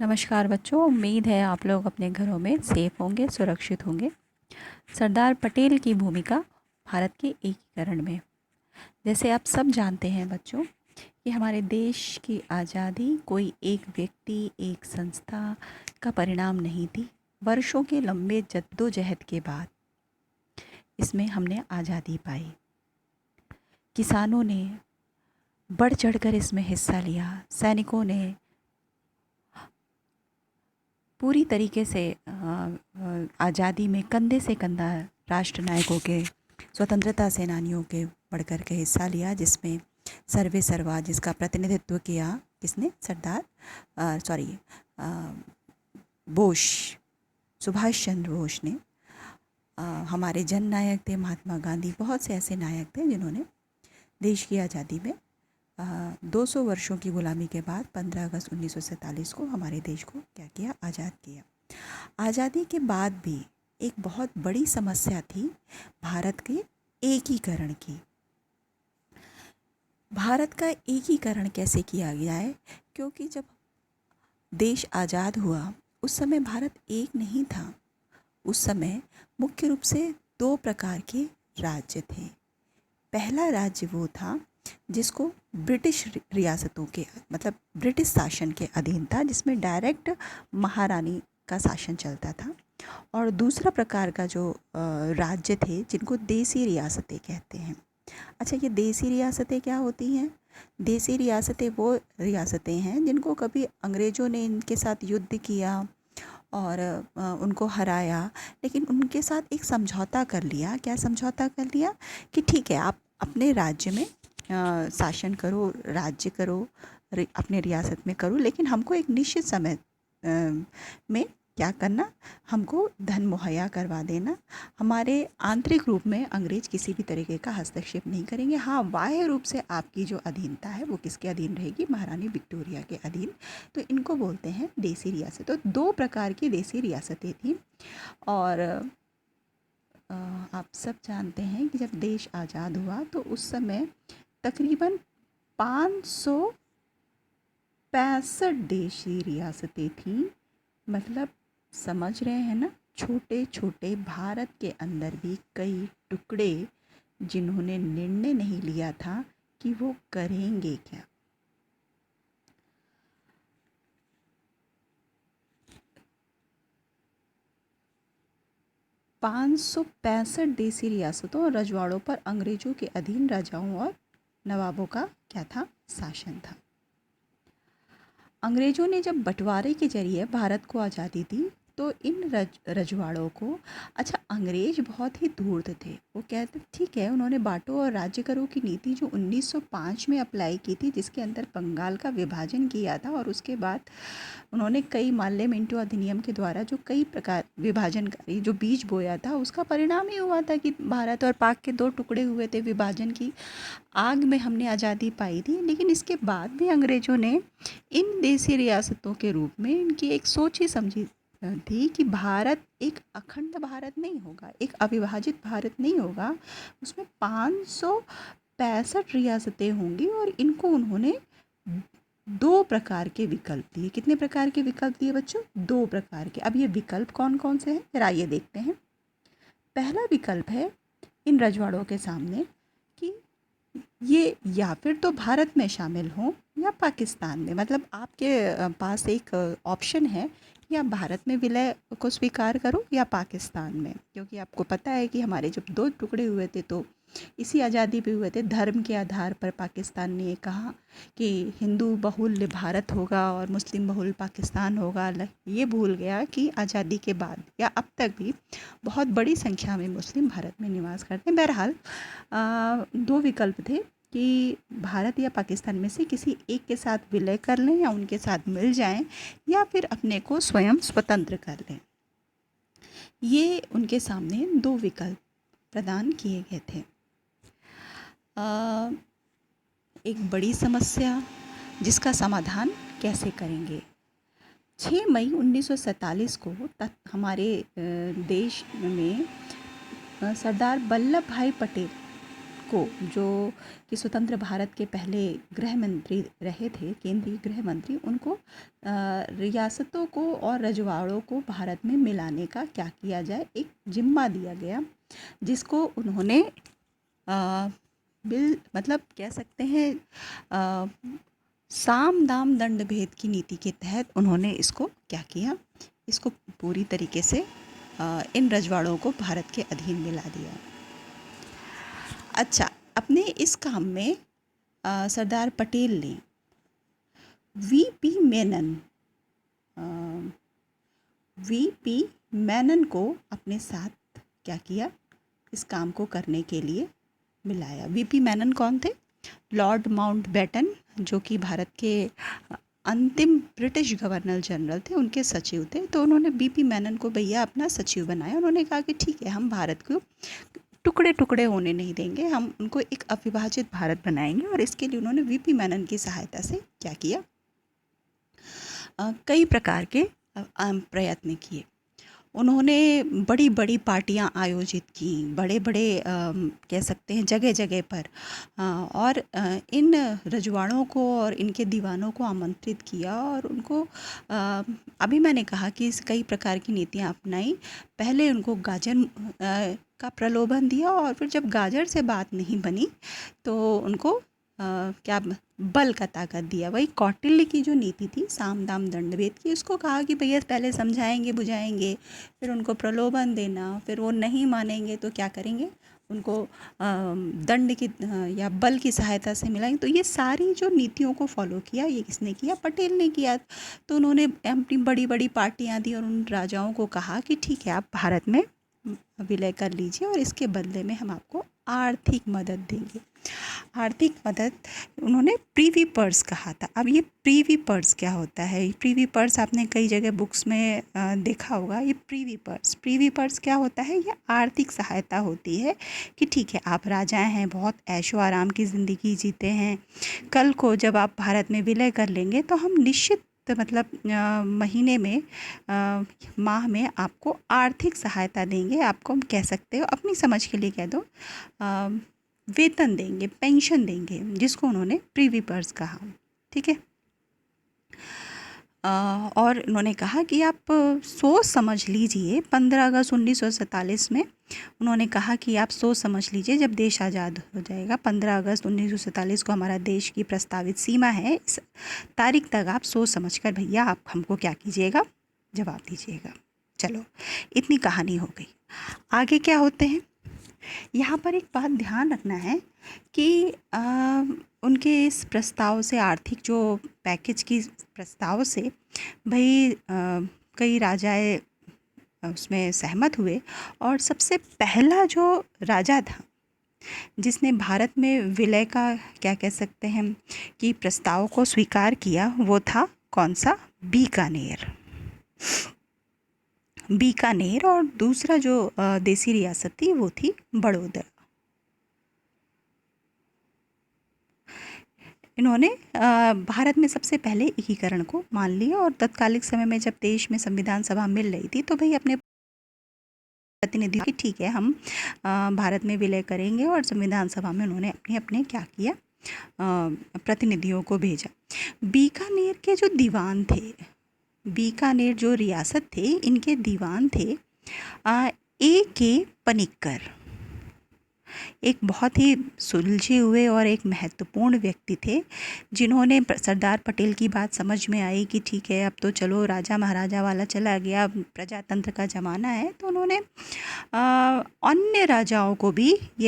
नमस्कार बच्चों, उम्मीद है आप लोग अपने घरों में सेफ होंगे, सुरक्षित होंगे। सरदार पटेल की भूमिका भारत के एकीकरण में। जैसे आप सब जानते हैं बच्चों कि हमारे देश की आज़ादी कोई एक व्यक्ति, एक संस्था का परिणाम नहीं थी। वर्षों के लंबे जद्दोजहद के बाद इसमें हमने आज़ादी पाई। किसानों ने बढ़ चढ़कर इसमें हिस्सा लिया। सैनिकों ने पूरी तरीके से आज़ादी में कंधे से कंधा राष्ट्र नायकों के, स्वतंत्रता सेनानियों के बढ़कर के हिस्सा लिया, जिसमें सर्वे सर्वा जिसका प्रतिनिधित्व किया किसने? बोस, सुभाष चंद्र बोस ने। हमारे जन नायक थे महात्मा गांधी। बहुत से ऐसे नायक थे जिन्होंने देश की आज़ादी में 200 वर्षों की गुलामी के बाद 15 अगस्त 1947 को हमारे देश को क्या किया? आज़ाद किया। आज़ादी के बाद भी एक बहुत बड़ी समस्या थी भारत के एकीकरण की। भारत का एकीकरण कैसे किया गया है? क्योंकि जब देश आज़ाद हुआ उस समय भारत एक नहीं था। उस समय मुख्य रूप से दो प्रकार के राज्य थे। पहला राज्य वो था जिसको ब्रिटिश रियासतों के, मतलब ब्रिटिश शासन के अधीन था, जिसमें डायरेक्ट महारानी का शासन चलता था। और दूसरा प्रकार का जो राज्य थे जिनको देसी रियासतें कहते हैं। अच्छा, ये देसी रियासतें क्या होती हैं? देसी रियासतें वो रियासतें हैं जिनको कभी अंग्रेज़ों ने इनके साथ युद्ध किया और उनको हराया, लेकिन उनके साथ एक समझौता कर लिया। क्या समझौता कर लिया? कि ठीक है, आप अपने राज्य में शासन करो, राज्य करो, अपने रियासत में करो, लेकिन हमको एक निश्चित समय में क्या करना? हमको धन मुहैया करवा देना। हमारे आंतरिक रूप में अंग्रेज किसी भी तरीके का हस्तक्षेप नहीं करेंगे। हाँ, बाह्य रूप से आपकी जो अधीनता है वो किसके अधीन रहेगी? महारानी विक्टोरिया के अधीन। तो इनको बोलते हैं देसी रियासत। तो दो प्रकार की देसी रियासतें थी। और आप सब जानते हैं कि जब देश आज़ाद हुआ तो उस समय तकरीबन 565 देशी रियासतें थीं। मतलब समझ रहे हैं ना? छोटे छोटे भारत के अंदर भी कई टुकड़े जिन्होंने निर्णय नहीं लिया था कि वो करेंगे क्या। 565 देसी रियासतों और रजवाड़ों पर अंग्रेजों के अधीन राजाओं और नवाबों का क्या था? शासन था। अंग्रेज़ों ने जब बंटवारे के जरिए भारत को आज़ादी दी तो इन रजवाड़ों को, अच्छा, अंग्रेज बहुत ही धूर्त थे। वो कहते ठीक है, उन्होंने बांटो और राज्य करो की नीति जो 1905 में अप्लाई की थी, जिसके अंदर बंगाल का विभाजन किया था, और उसके बाद उन्होंने कई माल्ले मिंटो अधिनियम के द्वारा जो कई प्रकार विभाजनकारी जो बीज बोया था, उसका परिणाम ही हुआ था कि भारत और पाक के दो टुकड़े हुए थे। विभाजन की आग में हमने आज़ादी पाई थी। लेकिन इसके बाद भी अंग्रेज़ों ने इन देसी रियासतों के रूप में इनकी एक सोच ही समझी थी कि भारत एक अखंड भारत नहीं होगा, एक अविभाजित भारत नहीं होगा। उसमें 565 रियासतें होंगी और इनको उन्होंने दो प्रकार के विकल्प दिए। कितने प्रकार के विकल्प दिए बच्चों? दो प्रकार के। अब ये विकल्प कौन कौन से हैं जरा आइए देखते हैं। पहला विकल्प है इन रजवाड़ों के सामने कि ये या फिर तो भारत में शामिल हों या पाकिस्तान में। मतलब आपके पास एक ऑप्शन है कि आप भारत में विलय को स्वीकार करो या पाकिस्तान में। क्योंकि आपको पता है कि हमारे जब दो टुकड़े हुए थे तो इसी आज़ादी पे हुए थे। धर्म के आधार पर पाकिस्तान ने कहा कि हिंदू बहुल भारत होगा और मुस्लिम बहुल पाकिस्तान होगा। ये भूल गया कि आज़ादी के बाद या अब तक भी बहुत बड़ी संख्या में मुस्लिम भारत में निवास करते हैं। बहरहाल दो विकल्प थे कि भारत या पाकिस्तान में से किसी एक के साथ विलय कर लें या उनके साथ मिल जाएं या फिर अपने को स्वयं स्वतंत्र कर लें। ये उनके सामने दो विकल्प प्रदान किए गए थे। एक बड़ी समस्या जिसका समाधान कैसे करेंगे? 6 मई 1947 को हमारे देश में सरदार वल्लभ भाई पटेल को, जो कि स्वतंत्र भारत के पहले गृह मंत्री रहे थे, केंद्रीय गृह मंत्री, उनको रियासतों को और रजवाड़ों को भारत में मिलाने का क्या किया जाए, एक जिम्मा दिया गया, जिसको उन्होंने बिल मतलब कह सकते हैं साम दाम दंड भेद की नीति के तहत उन्होंने इसको क्या किया, इसको पूरी तरीके से इन रजवाड़ों को भारत के अधीन मिला दिया। अच्छा, अपने इस काम में सरदार पटेल ने वीपी मेनन को अपने साथ क्या किया, इस काम को करने के लिए मिलाया। वीपी मेनन कौन थे? लॉर्ड माउंटबेटन, जो कि भारत के अंतिम ब्रिटिश गवर्नर जनरल थे, उनके सचिव थे। तो उन्होंने वीपी मेनन को भैया अपना सचिव बनाया। उन्होंने कहा कि ठीक है, हम भारत को टुकड़े टुकड़े होने नहीं देंगे, हम उनको एक अविभाजित भारत बनाएंगे। और इसके लिए उन्होंने वीपी मेनन की सहायता से क्या किया, कई प्रकार के प्रयत्न किए। उन्होंने बड़ी बड़ी पार्टियां आयोजित की, बड़े बड़े कह सकते हैं जगह जगह पर, और इन रजवाड़ों को और इनके दीवानों को आमंत्रित किया और उनको अभी मैंने कहा कि कई प्रकार की नीतियां अपनाई। पहले उनको गाजर का प्रलोभन दिया, और फिर जब गाजर से बात नहीं बनी तो उनको क्या बल का ताकत दिया। वही कौटिल्य की जो नीति थी साम दाम दंड भेद की, उसको कहा कि भैया पहले समझाएंगे बुझाएंगे, फिर उनको प्रलोभन देना, फिर वो नहीं मानेंगे तो क्या करेंगे, उनको दंड की या बल की सहायता से मिलाएंगे। तो ये सारी जो नीतियों को फॉलो किया, ये किसने किया? पटेल ने किया। तो उन्होंने अपनी बड़ी बड़ी पार्टियां दी और उन राजाओं को कहा कि ठीक है, आप भारत में विलय कर लीजिए और इसके बदले में हम आपको आर्थिक मदद देंगे। आर्थिक मदद उन्होंने प्रीवी पर्स कहा था। अब ये प्रीवी पर्स क्या होता है? प्रीवी पर्स आपने कई जगह बुक्स में देखा होगा। ये प्रीवी पर्स क्या होता है? ये आर्थिक सहायता होती है कि ठीक है, आप राजाएं हैं, बहुत ऐशो आराम की ज़िंदगी जीते हैं, कल को जब आप भारत में विलय कर लेंगे तो हम निश्चित मतलब महीने में माह में आपको आर्थिक सहायता देंगे। आपको हम कह सकते हो, अपनी समझ के लिए कह दो, वेतन देंगे, पेंशन देंगे, जिसको उन्होंने प्रीवी पर्स कहा। ठीक है। और उन्होंने कहा कि आप सोच समझ लीजिए, 15 अगस्त 1947 में उन्होंने कहा कि आप सोच समझ लीजिए, जब देश आज़ाद हो जाएगा, 15 अगस्त 1947 को हमारा देश की प्रस्तावित सीमा है, इस तारीख तक आप सोच समझ कर भैया आप हमको क्या कीजिएगा, जवाब दीजिएगा। चलो, इतनी कहानी हो गई। आगे क्या होते हैं, यहाँ पर एक बात ध्यान रखना है कि उनके इस प्रस्ताव से, आर्थिक जो पैकेज की प्रस्ताव से भाई कई राजाएं उसमें सहमत हुए। और सबसे पहला जो राजा था जिसने भारत में विलय का क्या कह सकते हैं कि प्रस्ताव को स्वीकार किया, वो था कौन सा? बीकानेर। और दूसरा जो देसी रियासत थी वो थी बड़ौदा। इन्होंने भारत में सबसे पहले एकीकरण को मान लिया। और तत्कालिक समय में जब देश में संविधान सभा मिल रही थी तो भाई अपने प्रतिनिधि की ठीक है, हम भारत में विलय करेंगे। और संविधान सभा में उन्होंने अपने क्या किया, प्रतिनिधियों को भेजा। बीकानेर के जो दीवान थे, बीकानेर जो रियासत थे, इनके दीवान थे A.K. पनिक्कर। एक बहुत ही सुलझे हुए और एक महत्वपूर्ण व्यक्ति थे, जिन्होंने सरदार पटेल की बात समझ में आई कि ठीक है, अब तो चलो राजा महाराजा वाला चला गया, प्रजातंत्र का ज़माना है। तो उन्होंने अन्य राजाओं को भी ये